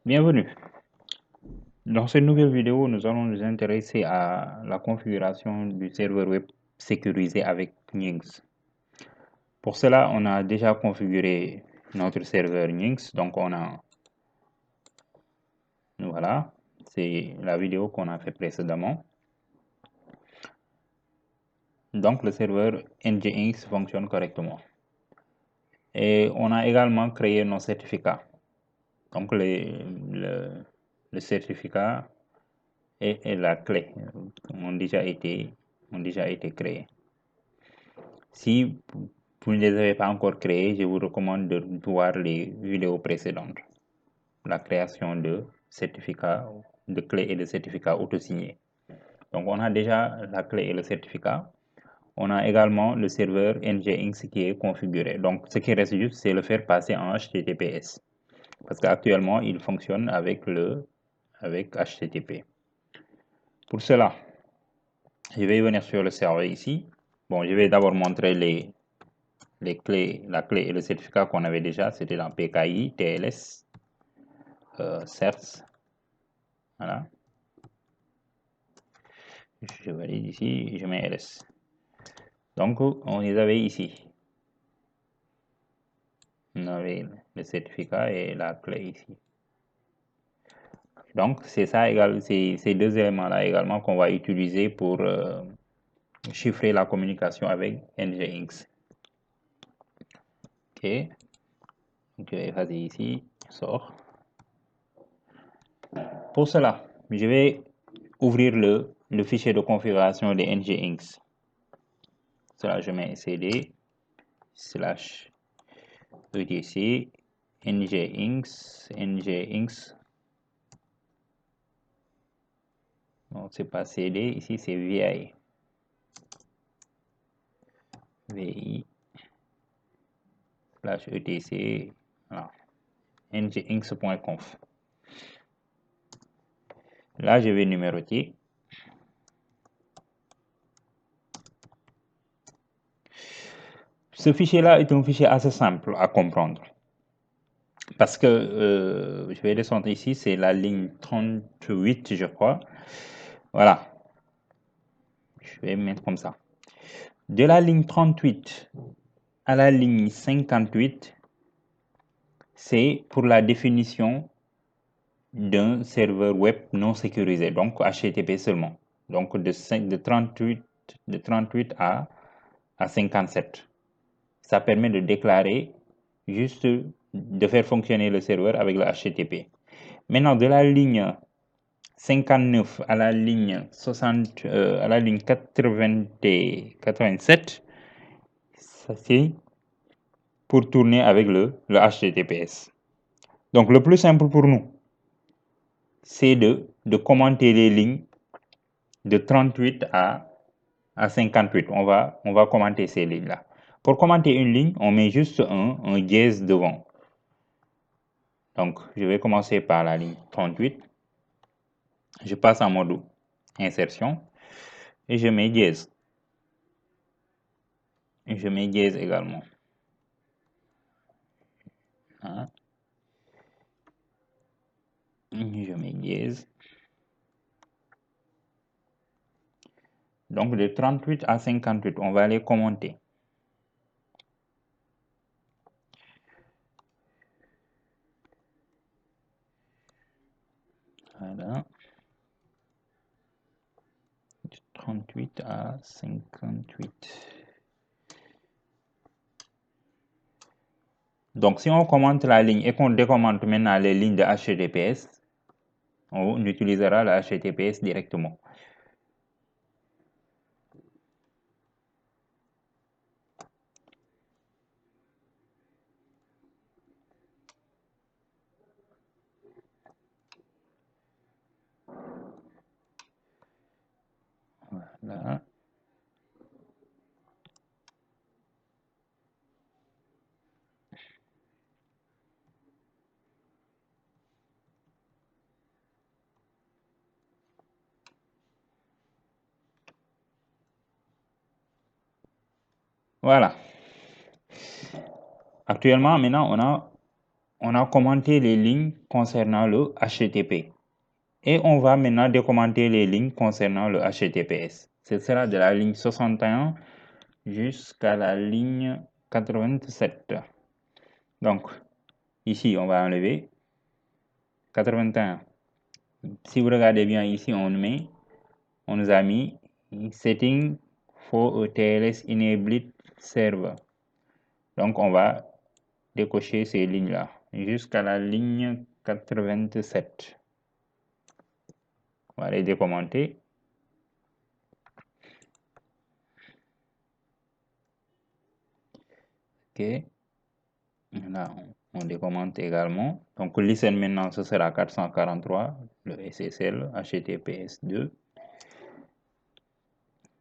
Bienvenue. Dans cette nouvelle vidéo, nous allons nous intéresser à la configuration du serveur web sécurisé avec Nginx. Pour cela, on a déjà configuré notre serveur Nginx. Donc, voilà, c'est la vidéo qu'on a fait précédemment. Donc, le serveur Nginx fonctionne correctement. Et on a également créé nos certificats. Donc, le certificat et la clé ont déjà été créés. Si vous ne les avez pas encore créés, je vous recommande de voir les vidéos précédentes. La création de certificats, de clés et de certificats auto-signés. Donc, on a déjà la clé et le certificat. On a également le serveur Nginx qui est configuré. Donc, ce qui reste juste, c'est le faire passer en HTTPS. Parce qu'actuellement, il fonctionne avec HTTP. Pour cela, je vais venir sur le serveur ici. Bon, je vais d'abord montrer la clé et le certificat qu'on avait déjà. C'était dans PKI, TLS, CERTS. Voilà. Je valide ici, je mets LS. Donc, on les avait ici. On avait le certificat et la clé ici. Donc, c'est ça également, ces deux éléments-là également qu'on va utiliser pour chiffrer la communication avec Nginx. OK. Donc, je vais effacer ici, sort. Pour cela, je vais ouvrir le fichier de configuration de Nginx. Cela, je mets cd /etc Nginx. Non, c'est pas cd, ici c'est vi. /etc. Voilà. Nginx.conf. Là, je vais numéroter. Ce fichier-là est un fichier assez simple à comprendre. Parce que je vais descendre ici, c'est la ligne 38, je crois. Voilà. Je vais mettre comme ça. De la ligne 38 à la ligne 58, c'est pour la définition d'un serveur web non sécurisé, donc HTTP seulement. Donc de 38 à 57. Ça permet de déclarer juste de faire fonctionner le serveur avec le HTTP. Maintenant, de la ligne 59 à la ligne 87, ça c'est pour tourner avec le HTTPS. Donc le plus simple pour nous, c'est de commenter les lignes de 38 à 58. On va commenter ces lignes-là. Pour commenter une ligne, on met juste un dièse devant. Donc, je vais commencer par la ligne 38. Je passe en mode insertion et je mets dièse. Et je mets dièse également. Hein? Je mets dièse. Donc, de 38 à 58, on va les commenter. Voilà. De 38 à 58. Donc, si on commente la ligne et qu'on décommente maintenant les lignes de HTTPS, on utilisera le HTTPS directement. Voilà. Voilà. Actuellement, maintenant, on a on a commenté les lignes concernant le HTTP. Et on va maintenant décommenter les lignes concernant le HTTPS. Ce sera de la ligne 61 jusqu'à la ligne 87. Donc, ici, on va enlever 81. Si vous regardez bien ici, on nous a mis setting for a TLS enabled server. Donc, on va décocher ces lignes-là jusqu'à la ligne 87. On va les décommenter. OK. Là, on décommente également. Donc, listen maintenant, ce sera 443, le SSL HTTPS2.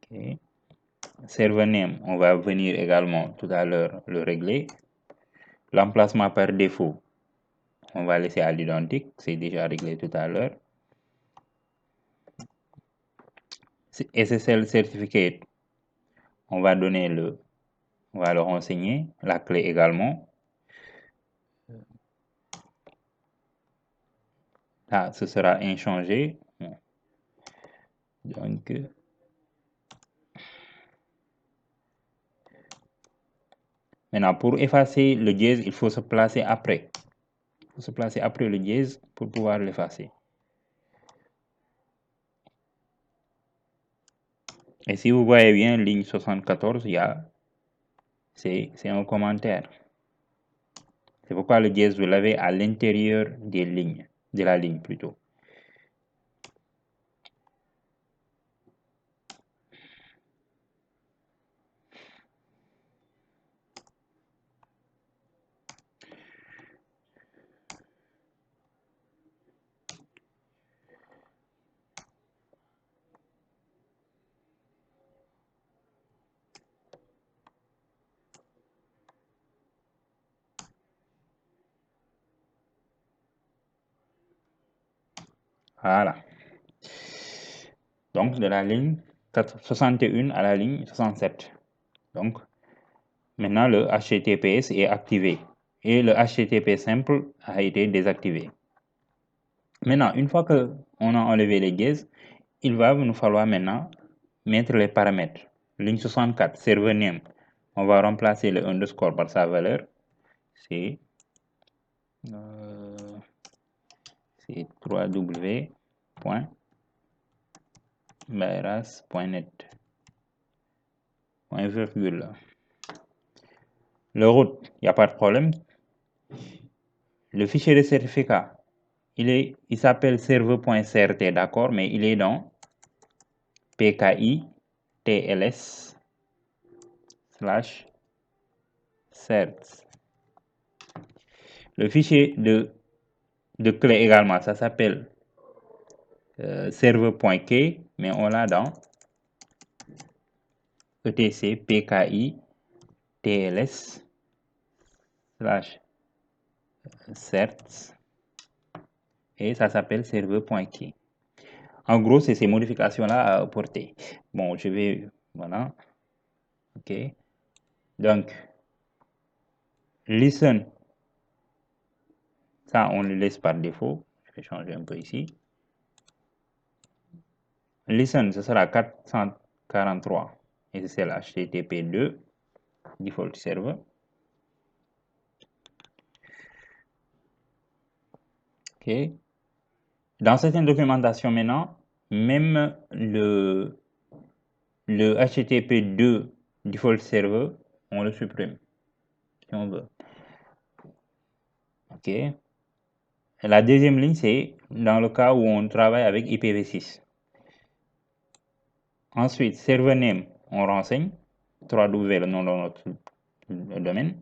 OK. Server name, on va venir également tout à l'heure le régler. L'emplacement par défaut, on va laisser à l'identique, c'est déjà réglé tout à l'heure. SSL certificate, on va le renseigner, la clé également. Là, ce sera inchangé. Donc, maintenant, pour effacer le dièse, il faut se placer après. Il faut se placer après le dièse pour pouvoir l'effacer. Et si vous voyez bien, ligne 74, c'est un commentaire. C'est pourquoi le dièse, vous l'avez à l'intérieur des lignes, de la ligne plutôt. Voilà. Donc, de la ligne 61 à la ligne 67. Donc, maintenant, le HTTPS est activé et le HTTP simple a été désactivé. Maintenant, une fois qu'on a enlevé les dièses, il va nous falloir maintenant mettre les paramètres. Ligne 64, server name. On va remplacer le underscore par sa valeur. C'est 3w.byras.net. Point virgule. Le route, il n'y a pas de problème. Le fichier de certificat, il s'appelle server.crt, d'accord, mais il est dans PKI TLS /certs. Le fichier de clé également, ça s'appelle server.key, mais on l'a dans etc PKI TLS /certs et ça s'appelle server.key. En gros, c'est ces modifications-là à apporter. Bon, je vais, voilà, ok. Donc, listen, ça on le laisse par défaut. Je vais changer un peu ici. Listen, ce sera 443 et c'est HTTP2 default server. Ok. Dans certaines documentations maintenant, même le HTTP2 default server, on le supprime si on veut. Ok. La deuxième ligne, c'est dans le cas où on travaille avec IPv6. Ensuite, server name, on renseigne 3W, le nom de notre domaine.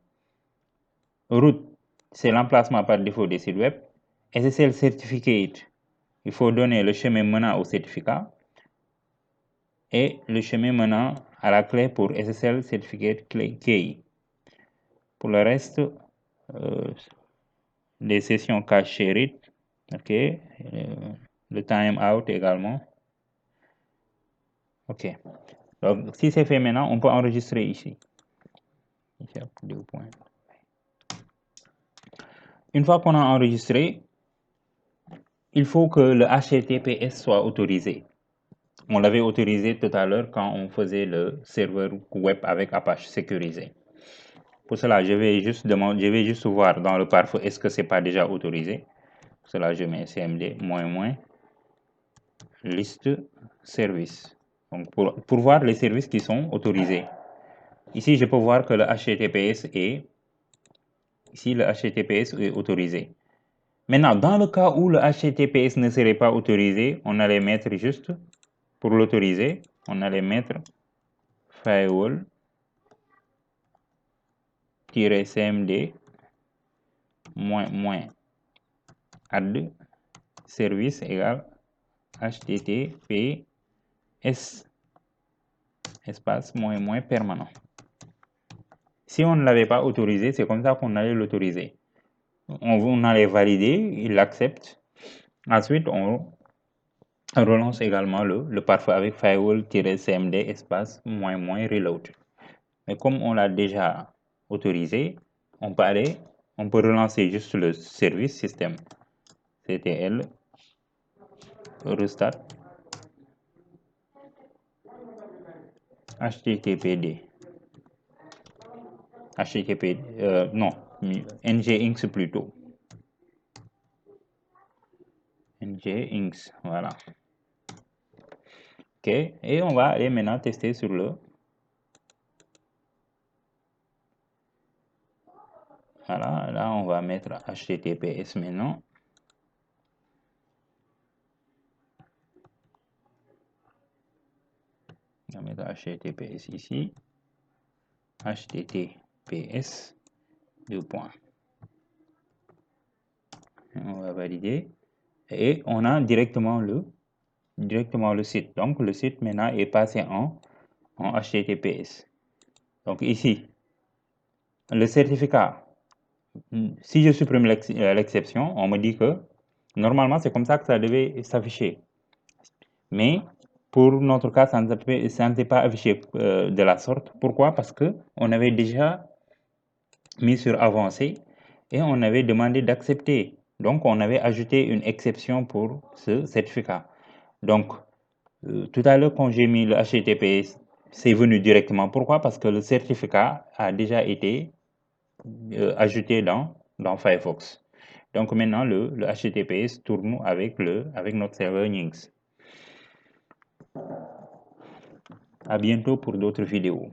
Route, c'est l'emplacement par défaut des sites web. SSL certificate, il faut donner le chemin menant au certificat et le chemin menant à la clé pour SSL certificate key. Pour le reste, les sessions cache shared, ok, le timeout également. Ok. Donc, si c'est fait maintenant, on peut enregistrer ici. Ici, 2 points. Une fois qu'on a enregistré, il faut que le HTTPS soit autorisé. On l'avait autorisé tout à l'heure quand on faisait le serveur web avec Apache sécurisé. Pour cela, je vais juste voir dans le pare-feu est-ce que c'est pas déjà autorisé. Pour cela, je mets cmd liste service. Donc pour voir les services qui sont autorisés. Ici, je peux voir que le HTTPS est autorisé. Maintenant, dans le cas où le HTTPS ne serait pas autorisé, on allait mettre juste, pour l'autoriser, on allait mettre firewall-cmd add service égale https espace permanent. Si on ne l'avait pas autorisé, c'est comme ça qu'on allait l'autoriser. On allait valider, il accepte. Ensuite, on relance également le pare-feu avec firewall-cmd espace reload. Mais comme on l'a déjà autorisé, on peut relancer juste le service système ctl restart nginx plutôt. nginx, voilà. Ok, et on va aller maintenant tester sur le. Voilà, là on va mettre HTTPS maintenant. On va mettre HTTPS ici. HTTPS 2 points. On va valider. Et on a directement le site. Donc le site maintenant est passé en HTTPS. Donc ici, le certificat, si je supprime l'exception, on me dit que normalement c'est comme ça que ça devait s'afficher. Mais pour notre cas, ça ne s'est pas affiché de la sorte. Pourquoi? Parce qu'on avait déjà mis sur avancé et on avait demandé d'accepter. Donc on avait ajouté une exception pour ce certificat. Donc tout à l'heure, quand j'ai mis le HTTPS, c'est venu directement. Pourquoi? Parce que le certificat a déjà été ajouté dans Firefox. Donc maintenant, le HTTPS tourne avec notre serveur Nginx. À bientôt pour d'autres vidéos.